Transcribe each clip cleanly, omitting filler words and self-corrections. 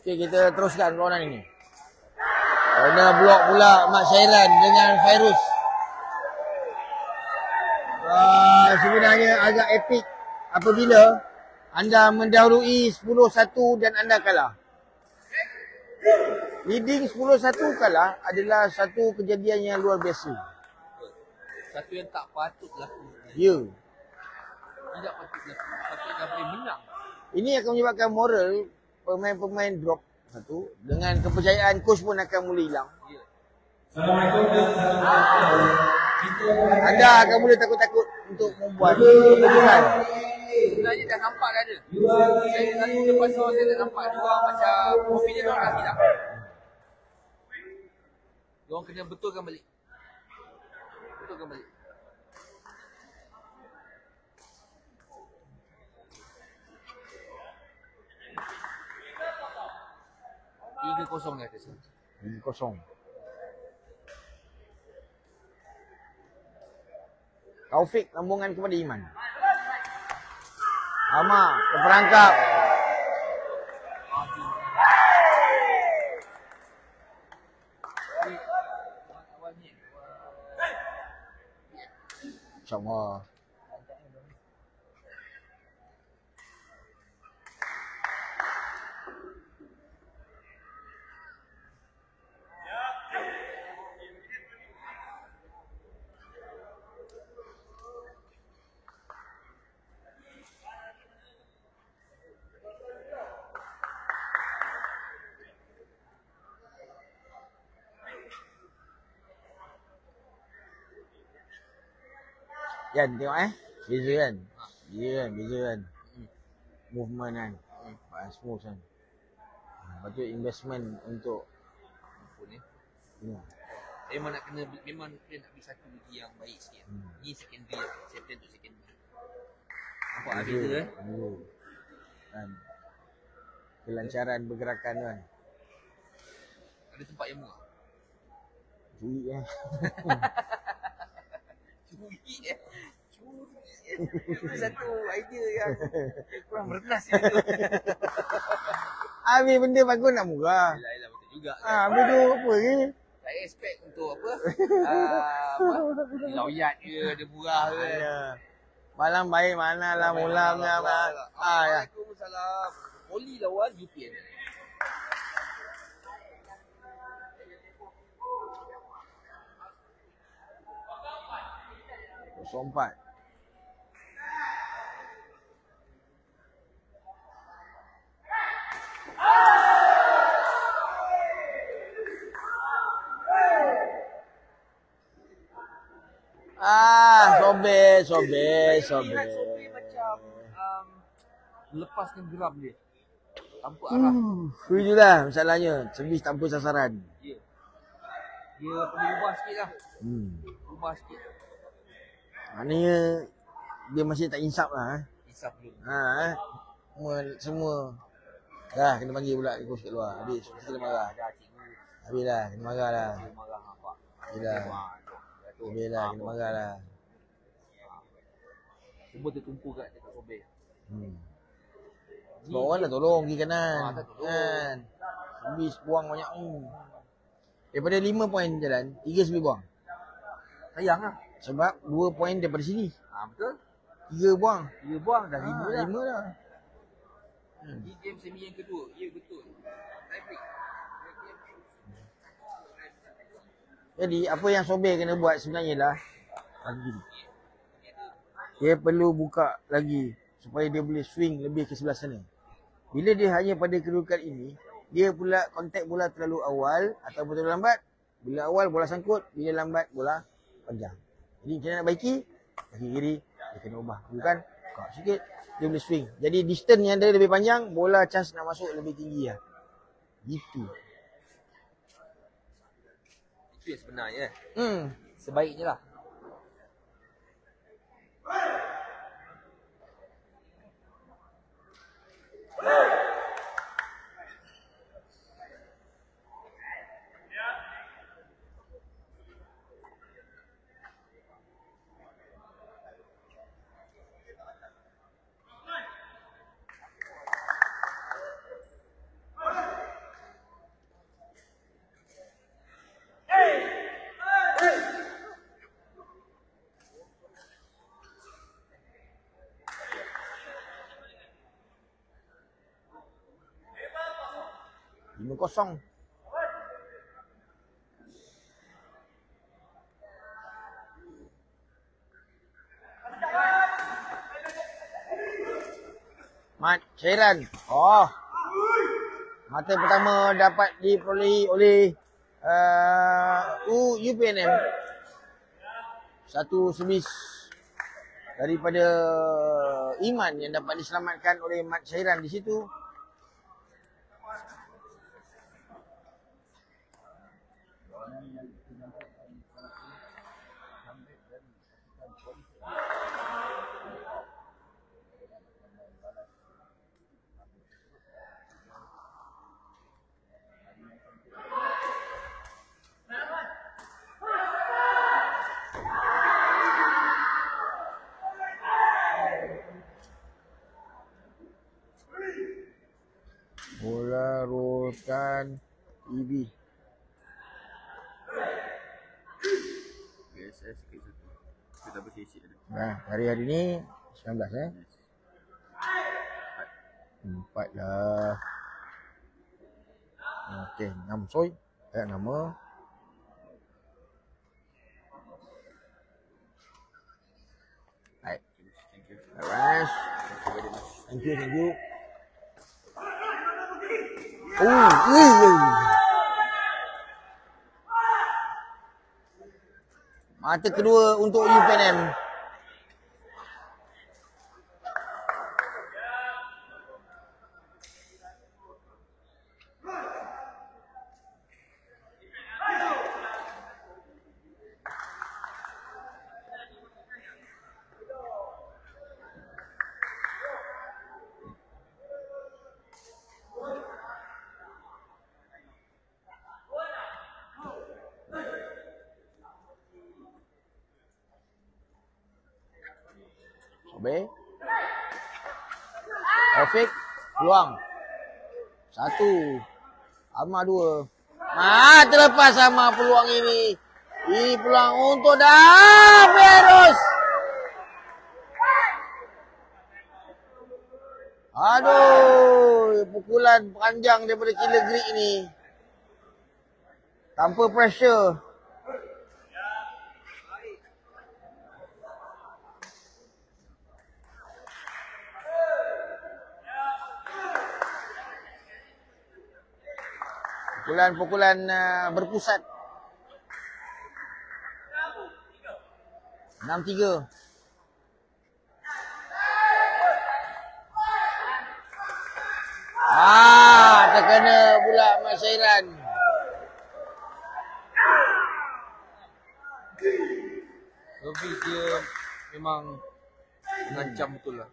Okey, kita teruskan perlawanan ini. Corner blok pula Mat Syairan dengan Fairuz. Sebenarnya agak epik apabila anda mendahului 10-1 dan anda kalah. Leading 10-1 kalah adalah satu kejadian yang luar biasa. Satu yang tak patut berlaku. Ya. Tidak patut berlaku. Patutlah boleh menang. Ini akan menyebabkan moral pemain-pemain drop satu. Dengan kepercayaan coach pun akan mula hilang. Ya. Assalamualaikum dan Assalamualaikum. Anda akan mula takut-takut untuk membuat keputusan. Sebenarnya dah nampak dah ada. Saya satu lepas tu saya dah nampak diorang macam confident orang dah hilang. Diorang kena betulkan balik. Betulkan balik. Tiga kosong kata saya. 3-0. Taufik lambungan kepada Iman. Ama terperangkap. InsyaAllah. Yan, tengok beza kan? Beza kan? Movement kan? Smooth kan? Lepas tu investment untuk Apa ni? ni. Saya memang nak kena, memang dia nak beli satu lagi yang baik sikit. Ni secondary lah. Saya plan untuk secondary. Nampak ada beza Kan? Kelancaran bergerakan kan? Ada tempat yang murah. Curi Curi Itu satu idea yang kurang berkelas je tu. Habis benda bagus nak murah. Yelah betul juga. Habis tu apa ni? Saya expect untuk apa? Lawyat ke, ada murah ke. Malam baik mana lah mulam ya. Waalaikumsalam. Poli lawan UPN. Sompat. Sobek. Lihat Sobe macam lepaskan geram dia. Tanpa arah. Itulah masalahnya. Servis tanpa sasaran. Ya. Dia perlu ubah sikit lah. Ubah sikit. Maknanya dia masih tak insaf lah. Insaf belum. Semua dah kena panggil pula ikut kat luar. Habis kita kena marah. Habis lah kena marah lah. Habis lah kena marah lah. Semua tertumpu kat dekat Sobe. Sebab orang dah tolong pergi kanan. Dah tolong. Kan. Habis buang banyak. Daripada 5 poin jalan, 3 sebelum buang. Sayang lah. Sebab 2 poin daripada sini. Betul. 3 buang. 3 buang dah 5 dah. 5 dah. Di game semi yang kedua. Ya betul. Tiebreak. Jadi apa yang Sobek kena buat sebenarnya lah lagi. Dia perlu buka lagi supaya dia boleh swing lebih ke sebelah sana. Bila dia hanya pada kedudukan ini, dia pula kontak bola terlalu awal ataupun terlalu lambat. Bila awal bola sangkut, bila lambat bola panjang. Jadi macam mana nak baiki? Kaki kiri, dia kena ubah. Bukan, kau sikit, dia boleh swing. Jadi distance yang dia lebih panjang, bola chance nak masuk lebih tinggi lah. Gitu. Itu yang sebenarnya. Sebaiknya lah. 5-0. Mat Syairan. Oh. Mata pertama dapat diperolehi oleh UPNM. Satu servis daripada Iman yang dapat diselamatkan oleh Mat Syairan di situ. Bola rotan EB. BSS ke satu. Kita bersisi ada. Nah, hari-hari ni 19 Yes. 4 lah. Okey, 6 soy. Nama. Baik. Thank you. Alright. Thank you very much. Thank you. Oh. Mata kedua untuk UPNM. Sobek. Taufik. Peluang. 1. Amar 2. Terlepas sama peluang ini. Ini peluang untuk Daverus. Aduh, pukulan panjang daripada Killer Greek ini. Tanpa pressure. Pukulan-pukulan berpusat. 6-3. Terkena pula Mat Syairan. Servis dia memang mengancam betul lah.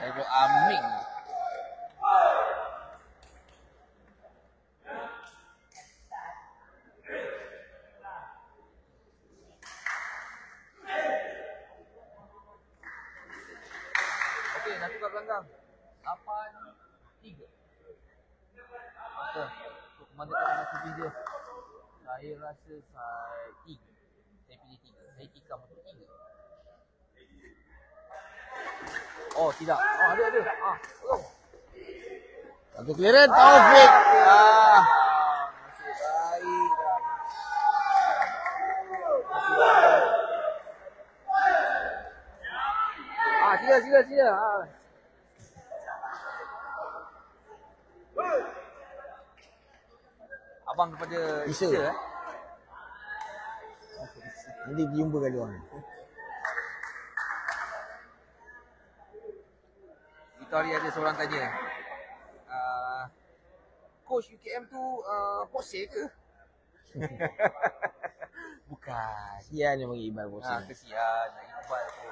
Itu Aming. Okey, nak tukar belakang. 8-3. Maka untuk memandangkan masa dia. Saya rasa saya 3. Saya pilih 3. Saya tikam untuk 3. Oh, tidak. Ada. Tolong. Satu clearance Taufik. Masih baik. Sila. abang kepada Isa. Isa Nanti jumpa kali orang. Itu hari ada seorang tanya, Coach UKM tu poser ke? Bukan. Kesian dia bagi Iqbal bosan. Kesian Iqbal tu.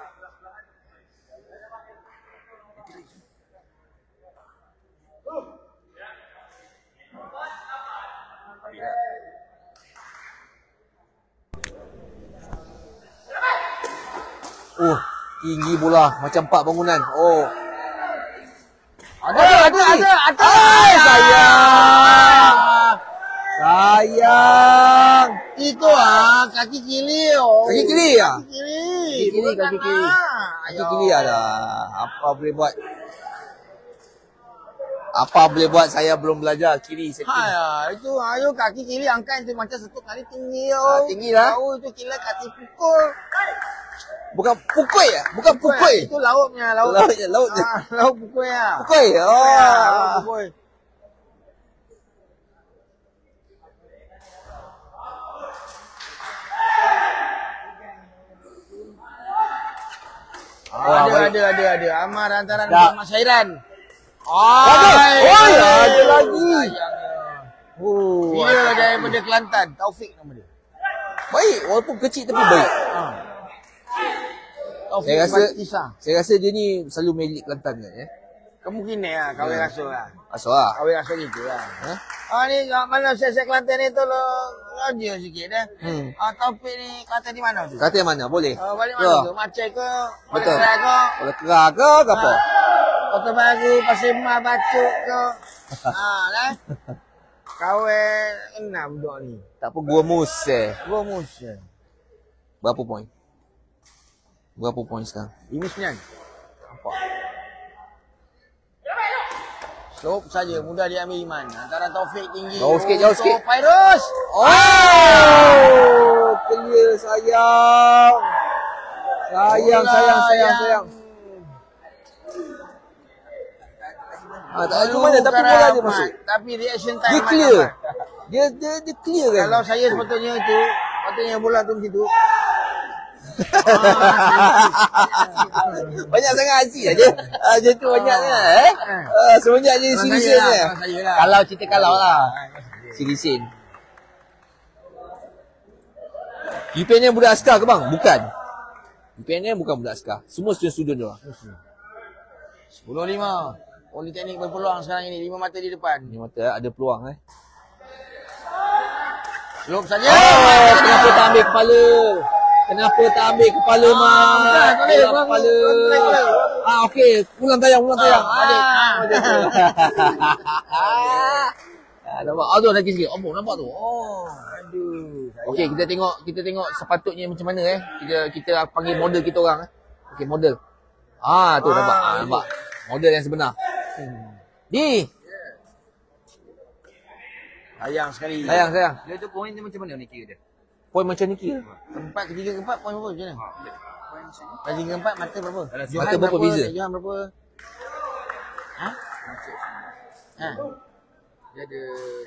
Oh, tinggi bola macam 4 bangunan. Oh. Ada. Sayang. Itu kaki kiri. Kaki kiri ya? Kaki kiri. Kaki kiri, Bukan kaki kiri. Kaki kiri ada. Apa boleh buat? Apa boleh buat, saya belum belajar kiri setting. Itu ayo kaki kiri angkat itu macam satu kali tinggi tinggi lah. Tahu itu kira kaki pukul. Bukan pukul ya? Bukan pukul. Itu lautnya. Lautnya. Laut pukul ya. Pukul. Oh. Laut pukul. Ada. Amar antara Muhammad Syairan. Ada lagi. Dia daripada Kelantan, Taufik nama dia. Baik, walaupun kecil tapi baik. Taufik Batisa. Saya rasa dia ni selalu milik Kelantan kan ya. Kemungkinan lah, kahwin rasuh lah. Asal lah. Kahwin rasuh gitu lah. Ni kat mana saya Kelantan ni tu raja sikit dah. Taufik ni kata di mana tu? Kata yang mana? Boleh? Balik mana tu? Macai ke? Balik Betul. Serai ke? Boleh kerah ke apa? Kota Baru, Pasir Mas, Bacuk ke? Dah. Kahwin 6 duk ni. Tak apa, gua mus Gomus. Berapa poin? Berapa poin sekarang? 59. Apa? Stop saja, mudah diambil Iman. Antara Taufik tinggi. Jauh sikit. Fairuz. Clear sayang. Sayang. Tak ada mana tapi bola dia masuk. Tapi reaction time Dia clear. Dia clear kan. Kalau saya sepatutnya bola tu macam tu. Banyak sangat haji aja. Dia tu banyaknya sebanyak je silisin je. Kalau cerita kalau lah. Silisin. UPN budak askar ke bang? Bukan. UPN bukan budak askar. Semua student-student dia orang. 10-5. Politeknik berpeluang sekarang ini. 5 mata di depan. Ni mata ada peluang Slope saja. Kenapa tak ambil kepala? Kenapa tak ambil kepala Mak? Kepala. Okey, pulang tayang. Nampak? Aduh lagi sikit. Nampak tu. Aduh. Okey, kita tengok sepatutnya macam mana kita panggil model kita orang Okey, model. Tu nampak. Model yang sebenar. Ni. Sayang sekali. Sayang. Dia tu poin dia macam mana ni kira dia? Poin macam ni kira. Tempat ketiga keempat poin berapa macam mana? Ketiga keempat mata berapa? Mata berapa beza? Johan berapa? Dia ada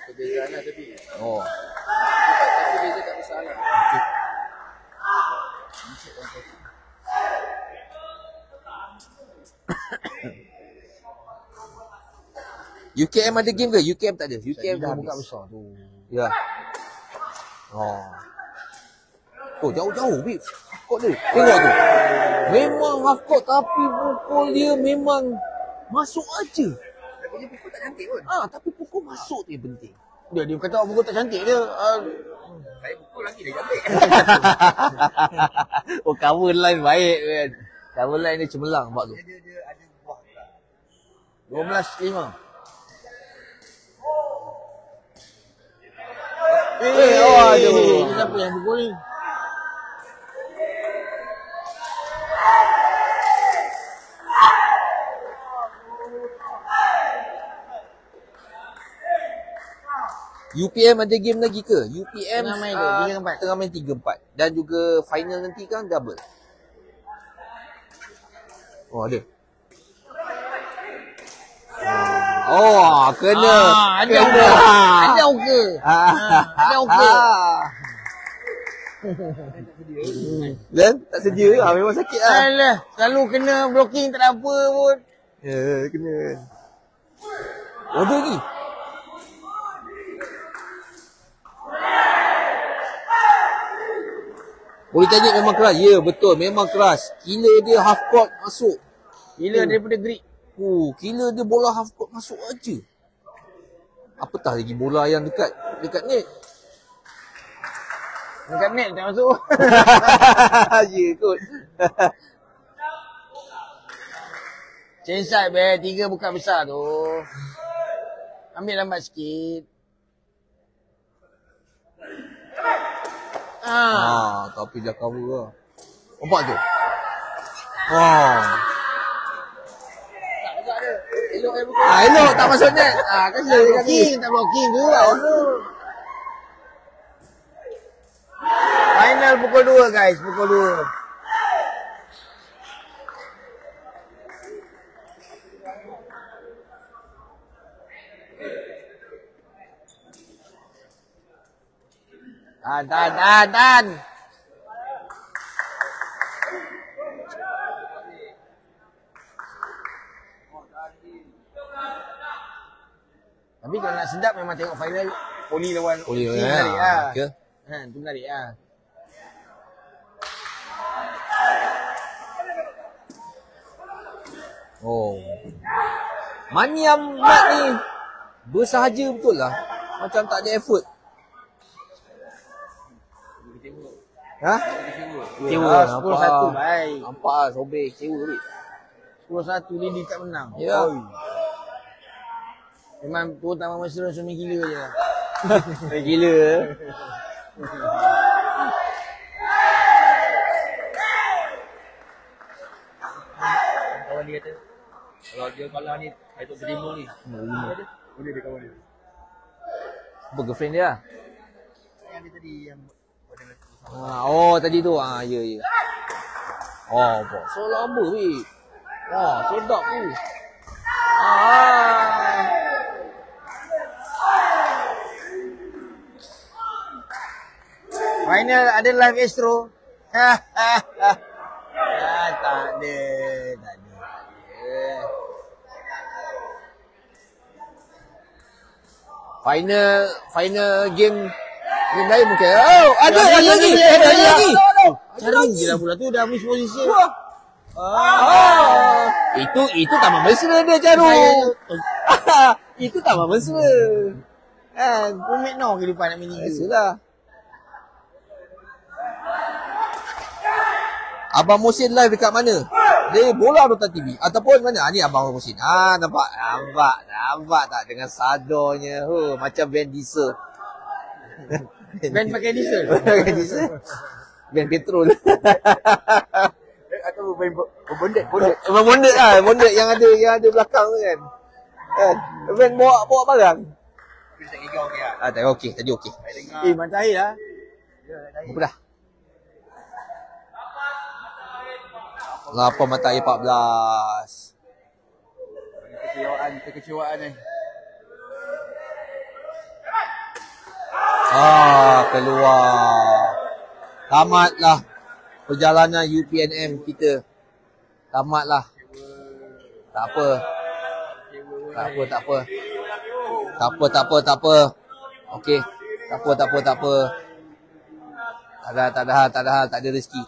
perbezaan lah tapi Oh. tapi beza tak besar lah. UKM ada game ke? UKM tak ada. UKM dah buka habis. besar tu. Ya. Jauh-jauh Bib. Kok dia. Tengok tu. Memang half court tapi pukul dia memang masuk aja. Tapi dia pukul tak cantik pun. Tapi pukul masuk tu yang penting. Dia kata pukul tak cantik dia. Saya pukul lagi dah cantik. Cover line baik kan. Cover line dia cemerlang nampak tu. Dia ada buah pula. 12-5. Aduh. Siapa yang pukul ni? UPM ada game lagi ke? UPM Tengah main tu, 3-4. Tengah main 3-4. Dan juga final nanti kan double. Ada. Oh, kena. Ada Kena. muka. Ada muka. Ada muka. Dan tak sedia lah. Memang sakit lah. Alah, selalu kena blocking tak ada apa pun. Ya, kena. Order ni. Politeknik memang keras. Ya, betul. Memang keras. Gila dia half court masuk. Gila daripada Greek. Gila dia bola half court masuk aja. Apatah lagi bola yang dekat net. Dekat net tak masuk. Ya kot. Change side be, 3 buka besar tu. Ambil lambat sikit. Tapi dah cover lah. Nampak tu? Oh. Elok tak masuk net. Kasi Blocking tak blocking tu lah. Final pukul 2 guys, pukul 2. Dan. Tapi kalau nak sedap memang tengok final Poli lawan Poli OC lawan, menarik lah. okay. Tu menarik lah. Oh. Maniam Mat ni bersahaja betul lah. Macam tak ada effort. Ha? Kecewa. Kecewa. 10-1 baik. Nampak lah sobek. Kecewa weh. 10-1 Lily tak menang. Ya. Oi. Memang terutama mesra suami gila je lah. Gila. Kawan dia kata, kalau dia kalah ni, saya tak terima ni. Boleh dia kawan dia. Apa girlfriend dia lah? Yang dia tadi yang Tadi tu. Ya. So lama weh. Sedap tu. Final ada live Astro. Tak ada. Final game lain mungkin. Ada lagi. Cari je lah pula tu dah miss position. Itu taman mesra dia Jaru. Itu taman mesra. Kan, rumit no kehidupan nak mini game. Biasalah. Abang Musin live dekat mana? Dia bola Dota TV ataupun mana? Ni Abang Musin. Nampak tak dengan sadornya. Macam Van Diesel. Band pakai diesel. Pakai diesel. Van petrol. atau bondet. Bondet yang ada belakang tu kan. Van bawa barang. Dia tak gigau okey ah. Tak okey, tadi okey. Matahari lah. Apa dah? 8 mata air 14. Kekecewaan ni. Keluar. Tamatlah perjalanan UPNM kita. Tamatlah. Tak apa. Okey. Tak apa. Tak ada rezeki.